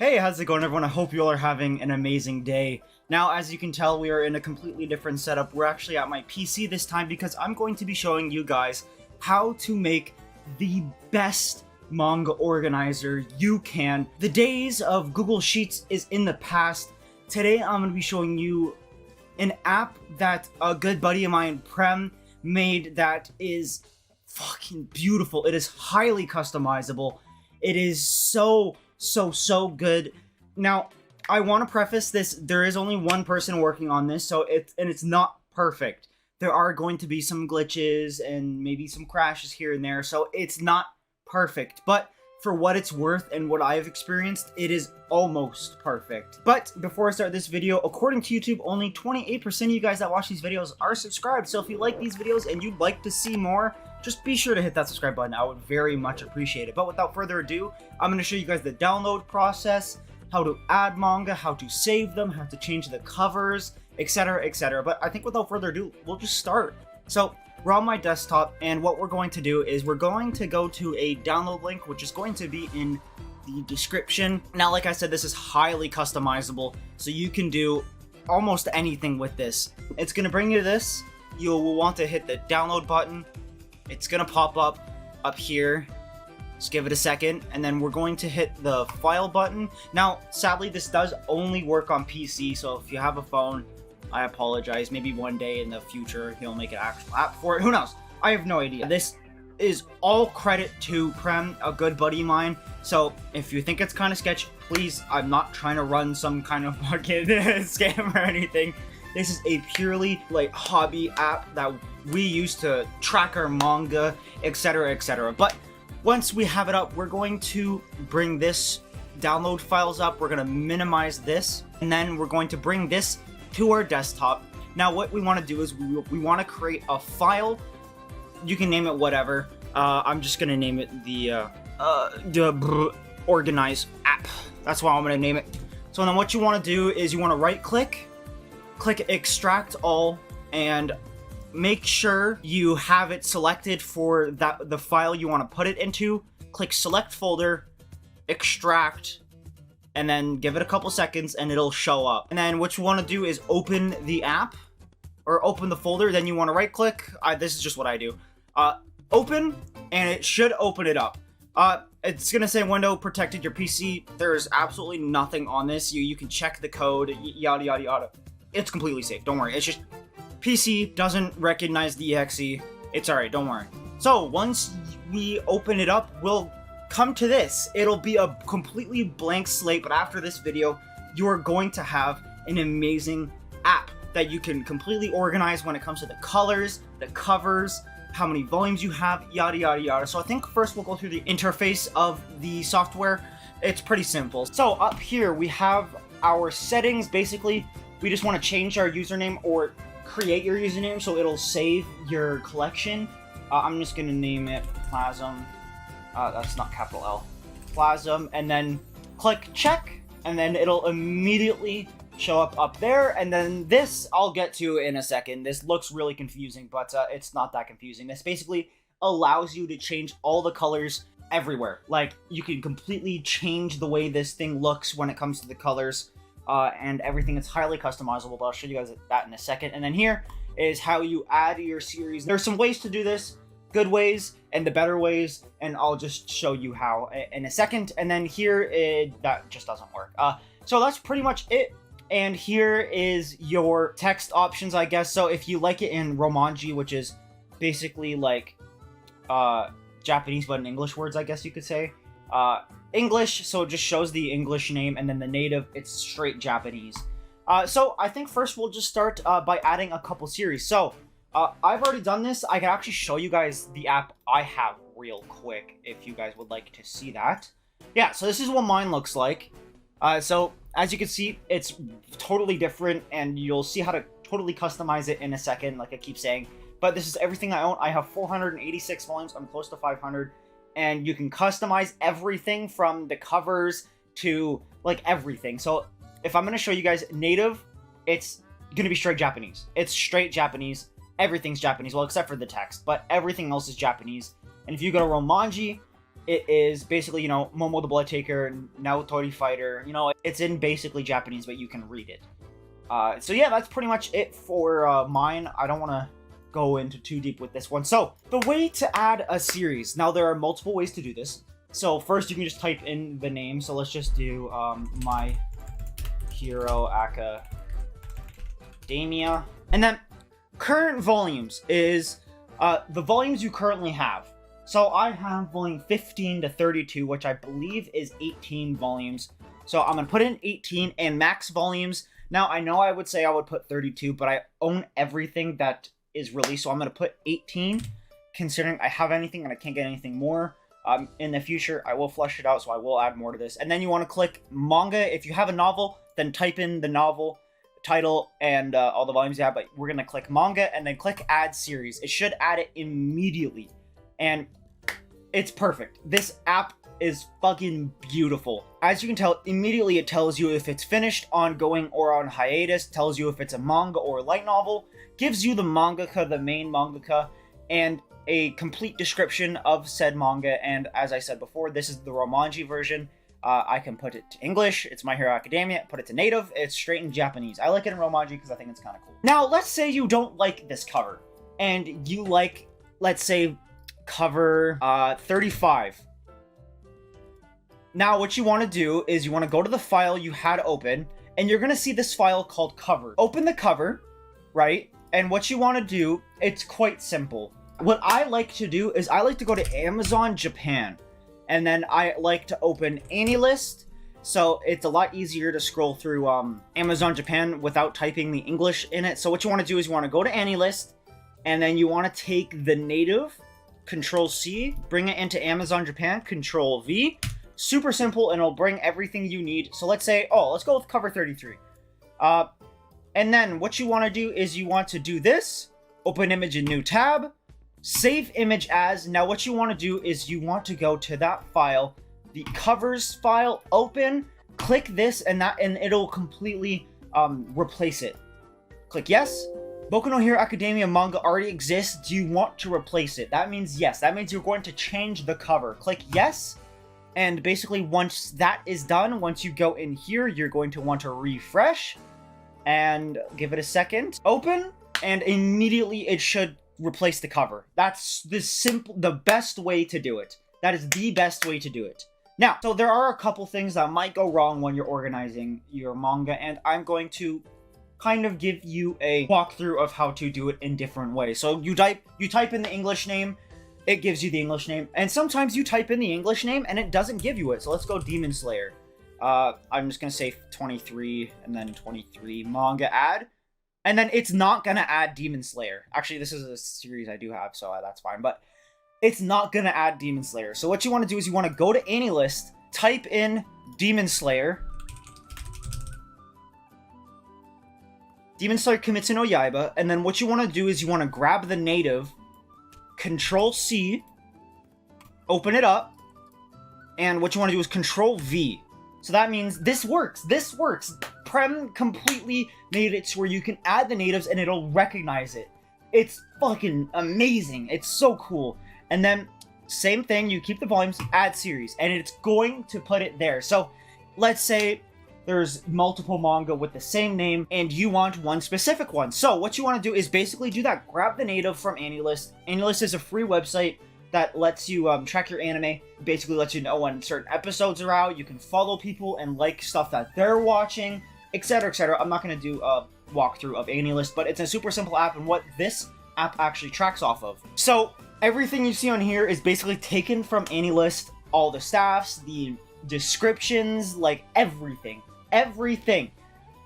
Hey, how's it going, everyone? I hope you all are having an amazing day. Now, as you can tell, we are in a completely different setup. We're actually at my PC this time because I'm going to be showing you guys how to make the best manga organizer you can. The days of Google Sheets is in the past. Today, I'm going to be showing you an app that a good buddy of mine, Prem, made that is fucking beautiful. It is highly customizable. It is so good. Now, I want to preface this, there is only one person working on this, so it's not perfect. There are going to be some glitches and maybe some crashes here and there, so it's not perfect. But for what it's worth and what I've experienced, it is almost perfect. But before I start this video, according to YouTube, only 28% of you guys that watch these videos are subscribed. So if you like these videos and you'd like to see more, just be sure to hit that subscribe button. I would very much appreciate it. But without further ado, I'm going to show you guys the download process, how to add manga, how to save them, how to change the covers, etc, etc. But I think without further ado, we'll just start. So we're on my desktop, and what we're going to do is we're going to go to a download link, which is going to be in the description. Now, like I said, this is highly customizable, so you can do almost anything with this. It's going to bring you to this. You will want to hit the download button. It's going to pop up here. Just give it a second, and then we're going to hit the file button. Now, sadly, this does only work on PC, so if you have a phone, I apologize. Maybe one day in the future, he'll make an actual app for it. Who knows? I have no idea. This is all credit to Prem, a good buddy of mine. So if you think it's kind of sketchy, please, I'm not trying to run some kind of fucking scam or anything. This is a purely like hobby app that we use to track our manga, etc, etc. But once we have it up, we're going to bring this download files up. We're going to minimize this, and then we're going to bring this to our desktop. Now what we want to do is we want to create a file. You can name it whatever. I'm just going to name it the organize app. That's what I'm going to name it. So then what you want to do is you want to right click extract all, and make sure you have it selected for the file you want to put it into. Click select folder, extract, and then give it a couple seconds and it'll show up. And then what you want to do is open the app or open the folder. Then you want to right click. This is just what I do. Open, and it should open it up. It's gonna say window protected your PC. There's absolutely nothing on this. You can check the code, yada yada yada. It's completely safe, don't worry. It's just PC doesn't recognize the exe. It's alright, don't worry. So once we open it up, we'll come to this. It'll be a completely blank slate, but after this video, you are going to have an amazing app that you can completely organize when it comes to the colors, the covers, how many volumes you have, yada yada yada. So I think first we'll go through the interface of the software. It's pretty simple. So up here we have our settings. Basically, we just want to change our username or create your username so it'll save your collection. I'm just going to name it Plasm. That's not capital L. Plasm, and then click check, and then it'll immediately show up there. And then this I'll get to in a second. This looks really confusing, but it's not that confusing. This basically allows you to change all the colors everywhere. Like, you can completely change the way this thing looks when it comes to the colors. And everything. It's highly customizable, but I'll show you guys that in a second. And then here is how you add your series. There's some ways to do this, good ways and the better ways, and I'll just show you how in a second. And then here, that just doesn't work. So that's pretty much it. And here is your text options, I guess. So if you like it in Romanji, which is basically like Japanese but in English words, I guess you could say. English, so it just shows the English name, and then the native, it's straight Japanese. So I think first we'll just start by adding a couple series. So I've already done this. I can actually show you guys the app I have real quick if you guys would like to see that. Yeah, so this is what mine looks like. So as you can see, it's totally different, and you'll see how to totally customize it in a second, like I keep saying. But this is everything I own. I have 486 volumes. I'm close to 500. And you can customize everything from the covers to like everything. So if I'm going to show you guys native, it's going to be straight Japanese. It's straight Japanese. Everything's Japanese, well, except for the text, but everything else is Japanese. And if you go to Romanji, it is basically, you know, Momo the Blood Taker, Naotori Fighter. You know, it's in basically Japanese, but you can read it. So yeah, that's pretty much it for mine. I don't want to go into too deep with this one. So, the way to add a series. Now, there are multiple ways to do this. So, first, you can just type in the name. So, let's just do My Hero Academia. And then, current volumes is the volumes you currently have. So, I have volume 15 to 32, which I believe is 18 volumes. So, I'm going to put in 18 and max volumes. Now, I know I would say I would put 32, but I own everything that is released, so I'm going to put 18, considering I have anything and I can't get anything more. In the future, I will flesh it out, so I will add more to this. And then you want to click manga. If you have a novel, then type in the novel title and all the volumes you have, but we're going to click manga and then click add series. It should add it immediately, and it's perfect. This app is fucking beautiful. As you can tell, immediately it tells you if it's finished, ongoing, or on hiatus, tells you if it's a manga or a light novel, gives you the mangaka, the main mangaka, and a complete description of said manga. And as I said before, this is the Romanji version. I can put it to English, it's My Hero Academia, put it to native, it's straight in Japanese. I like it in Romanji because I think it's kind of cool. Now, let's say you don't like this cover, and you like, let's say, cover 35. Now, what you want to do is you want to go to the file you had open, and you're going to see this file called cover. Open the cover, right? And what you want to do, it's quite simple. What I like to do is I like to go to Amazon Japan, and then I like to open AnyList, so it's a lot easier to scroll through Amazon Japan without typing the English in it. So what you want to do is you want to go to AnyList, and then you want to take the native, Control-C, bring it into Amazon Japan, Control-V. Super simple, and it'll bring everything you need. So let's say, let's go with cover 33. And then what you want to do is you want to do this, open image in new tab, save image as. Now what you want to do is you want to go to that file, the covers file, open, click this, and it'll completely replace it. Click yes. Boku no Hero Academia manga already exists. Do you want to replace it? That means yes. That means you're going to change the cover. Click yes. And basically, once that is done, once you go in here, you're going to want to refresh and give it a second. Open, and immediately it should replace the cover. That's the best way to do it. That is the best way to do it. Now, so there are a couple things that might go wrong when you're organizing your manga, and I'm going to kind of give you a walkthrough of how to do it in different ways. So you type in the English name, it gives you the English name, and sometimes you type in the English name and it doesn't give you it. So let's go Demon Slayer. I'm just gonna say 23 and then 23 manga add, and then it's not gonna add Demon Slayer. Actually, this is a series I do have, so that's fine, but it's not gonna add Demon Slayer. So what you want to do is you want to go to AnyList, type in Demon Slayer, Kimetsu no Yaiba, and then what you want to do is you want to grab the native, Control-C, open it up, and what you want to do is Control-V. So that means this works. This works. Prem completely made it to where you can add the natives and it'll recognize it. It's fucking amazing. It's so cool. And then, same thing, you keep the volumes, add series, and it's going to put it there. So, let's say there's multiple manga with the same name, and you want one specific one. So what you want to do is basically do that. Grab the native from AnyList. AnyList is a free website that lets you track your anime. Basically lets you know when certain episodes are out. You can follow people and like stuff that they're watching, etc., etc. I'm not going to do a walkthrough of AnyList, but it's a super simple app, and what this app actually tracks off of. So everything you see on here is basically taken from AnyList. All the staffs, the descriptions, like everything.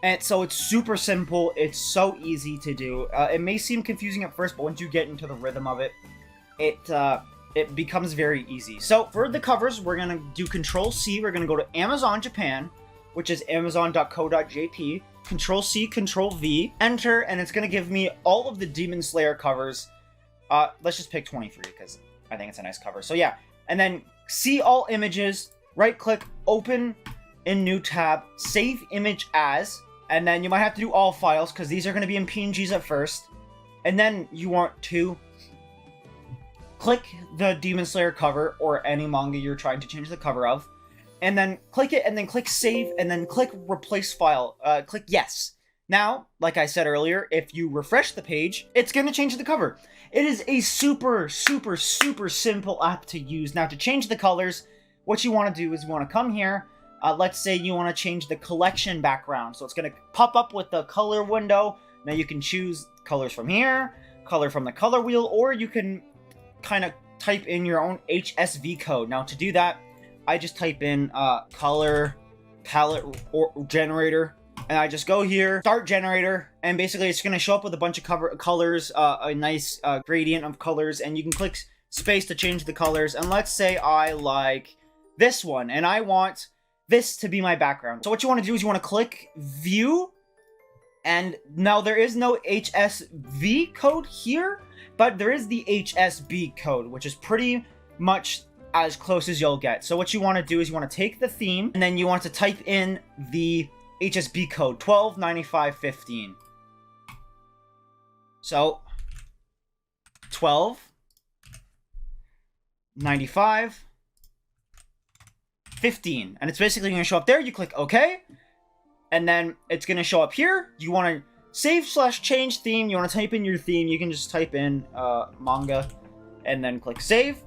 And so it's super simple. It's so easy to do. It may seem confusing at first, but once you get into the rhythm of it, it becomes very easy. So for the covers, we're gonna do Control-C. We're gonna go to Amazon Japan, which is amazon.co.jp. Control-C, Control-V, enter, and it's gonna give me all of the Demon Slayer covers. Let's just pick 23 because I think it's a nice cover. So yeah, and then see all images. Right click, open in new tab, save image as, and then you might have to do all files because these are going to be in PNGs at first. And then you want to click the Demon Slayer cover or any manga you're trying to change the cover of, and then click it, and then click save, and then click replace file. Click yes. Now, like I said earlier, if you refresh the page, it's going to change the cover. It is a super simple app to use. Now, to change the colors, what you want to do is you want to come here. Let's say you want to change the collection background. So it's going to pop up with the color window. Now you can choose colors from here, color from the color wheel, or you can kind of type in your own HSV code. Now, to do that, I just type in color palette or generator. And I just go here, start generator, and basically it's going to show up with a bunch of colors, a nice gradient of colors, and you can click space to change the colors. And let's say I like this one, and I want this to be my background. So what you want to do is you want to click view, and now there is no HSV code here, but there is the HSB code, which is pretty much as close as you'll get. So what you want to do is you want to take the theme, and then you want to type in the HSB code 129515. So 129515, and it's basically going to show up there. You click OK, and then it's going to show up here. You want to save/change theme. You want to type in your theme. You can just type in manga, and then click save.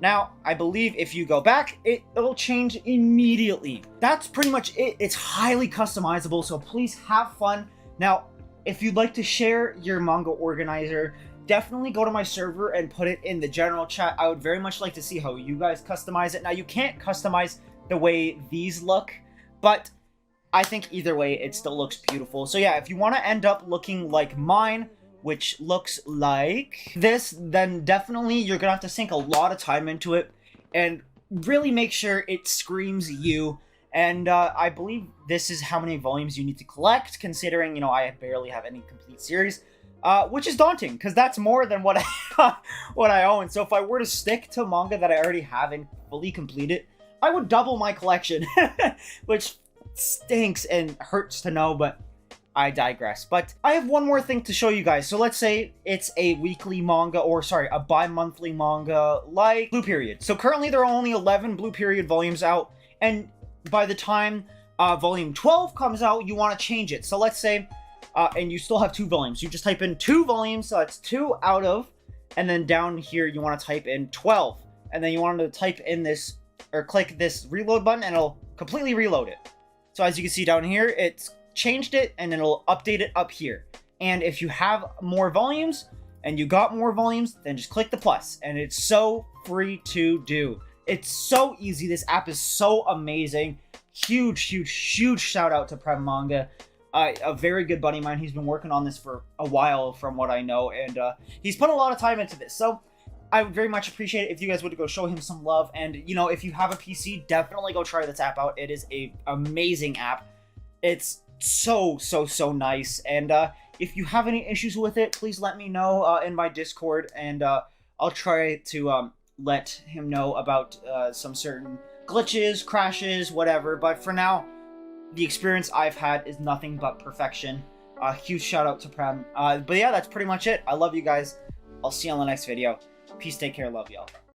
Now, I believe if you go back, it'll change immediately. That's pretty much it. It's highly customizable, so please have fun. Now, if you'd like to share your manga organizer, definitely go to my server and put it in the general chat. I would very much like to see how you guys customize it. Now, you can't customize the way these look, but I think either way, it still looks beautiful. So yeah, if you want to end up looking like mine, which looks like this, then definitely you're gonna have to sink a lot of time into it and really make sure it screams you. And I believe this is how many volumes you need to collect, considering, you know, I barely have any complete series, which is daunting, because that's more than what I own. So if I were to stick to manga that I already have and fully complete it, I would double my collection, which stinks and hurts to know, but I digress. But I have one more thing to show you guys. So let's say it's a weekly manga, or sorry, a bi-monthly manga like Blue Period. So currently there are only 11 Blue Period volumes out, and by the time volume 12 comes out, you want to change it. So let's say, and you still have 2 volumes. You just type in 2 volumes, so that's 2 out of, and then down here you want to type in 12. And then you want to type in this, or click this reload button, and it'll completely reload it. So as you can see down here, it's changed it, and it'll update it up here. And if you have more volumes and you got more volumes, then just click the plus, and it's so free to do. It's so easy. This app is so amazing. Huge shout out to Prem Manga, a very good buddy of mine. He's been working on this for a while from what I know, and he's put a lot of time into this. So I would very much appreciate it if you guys would go show him some love. And you know, if you have a PC, definitely go try this app out. It is an amazing app. It's so nice. And if you have any issues with it, please let me know in my Discord, and I'll try to let him know about some certain glitches, crashes, whatever. But for now, the experience I've had is nothing but perfection. Huge shout out to Prem. But yeah, that's pretty much it. I love you guys. I'll see you on the next video. Peace, take care, love y'all.